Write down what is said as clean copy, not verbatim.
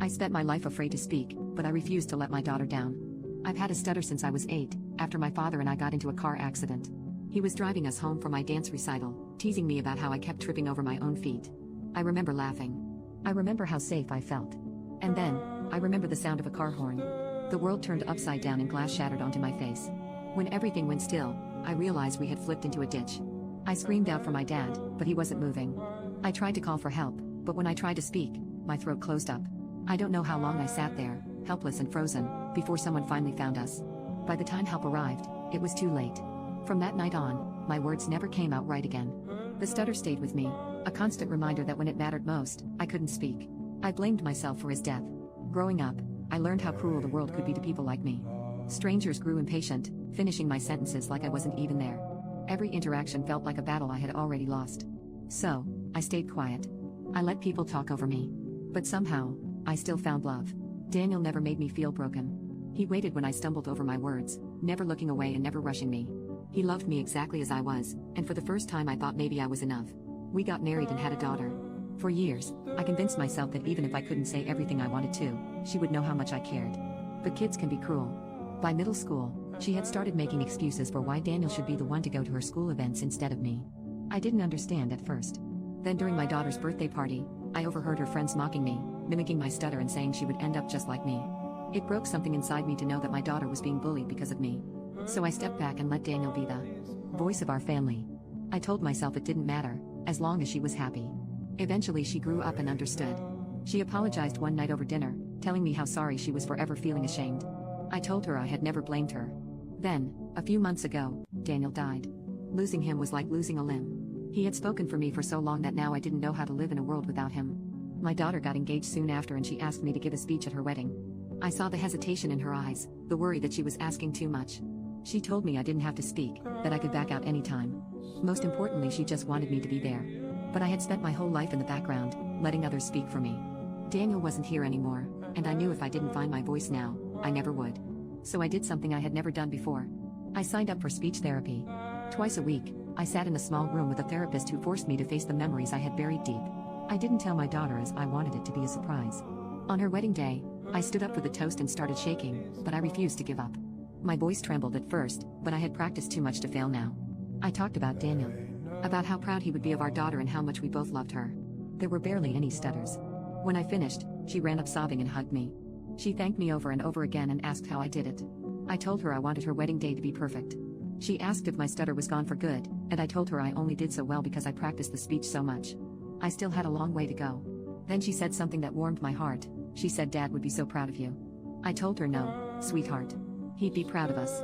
I spent my life afraid to speak, but I refused to let my daughter down. I've had a stutter since I was 8, after my father and I got into a car accident. He was driving us home from my dance recital, teasing me about how I kept tripping over my own feet. I remember laughing. I remember how safe I felt. And then, I remember the sound of a car horn. The world turned upside down and glass shattered onto my face. When everything went still, I realized we had flipped into a ditch. I screamed out for my dad, but he wasn't moving. I tried to call for help, but when I tried to speak, my throat closed up. I don't know how long I sat there, helpless and frozen, before someone finally found us. By the time help arrived, it was too late. From that night on, my words never came out right again. The stutter stayed with me, a constant reminder that when it mattered most, I couldn't speak. I blamed myself for his death. Growing up, I learned how cruel the world could be to people like me. Strangers grew impatient, finishing my sentences like I wasn't even there. Every interaction felt like a battle I had already lost. So, I stayed quiet. I let people talk over me. But somehow, I still found love. Daniel never made me feel broken. He waited when I stumbled over my words, never looking away and never rushing me. He loved me exactly as I was, and for the first time I thought maybe I was enough. We got married and had a daughter. For years, I convinced myself that even if I couldn't say everything I wanted to, she would know how much I cared. But kids can be cruel. By middle school, she had started making excuses for why Daniel should be the one to go to her school events instead of me. I didn't understand at first. Then during my daughter's birthday party, I overheard her friends mocking me, mimicking my stutter and saying she would end up just like me. It broke something inside me to know that my daughter was being bullied because of me. So I stepped back and let Daniel be the voice of our family. I told myself it didn't matter, as long as she was happy. Eventually she grew up and understood. She apologized one night over dinner, telling me how sorry she was forever feeling ashamed. I told her I had never blamed her. Then, a few months ago, Daniel died. Losing him was like losing a limb. He had spoken for me for so long that now I didn't know how to live in a world without him. My daughter got engaged soon after and she asked me to give a speech at her wedding. I saw the hesitation in her eyes, the worry that she was asking too much. She told me I didn't have to speak, that I could back out anytime. Most importantly, she just wanted me to be there. But I had spent my whole life in the background, letting others speak for me. Daniel wasn't here anymore, and I knew if I didn't find my voice now, I never would. So I did something I had never done before. I signed up for speech therapy. Twice a week, I sat in a small room with a therapist who forced me to face the memories I had buried deep. I didn't tell my daughter as I wanted it to be a surprise. On her wedding day, I stood up for the toast and started shaking, but I refused to give up. My voice trembled at first, but I had practiced too much to fail now. I talked about Daniel. About how proud he would be of our daughter and how much we both loved her. There were barely any stutters. When I finished, she ran up sobbing and hugged me. She thanked me over and over again and asked how I did it. I told her I wanted her wedding day to be perfect. She asked if my stutter was gone for good, and I told her I only did so well because I practiced the speech so much. I still had a long way to go. Then she said something that warmed my heart. She said Dad would be so proud of you. I told her no, sweetheart. He'd be proud of us.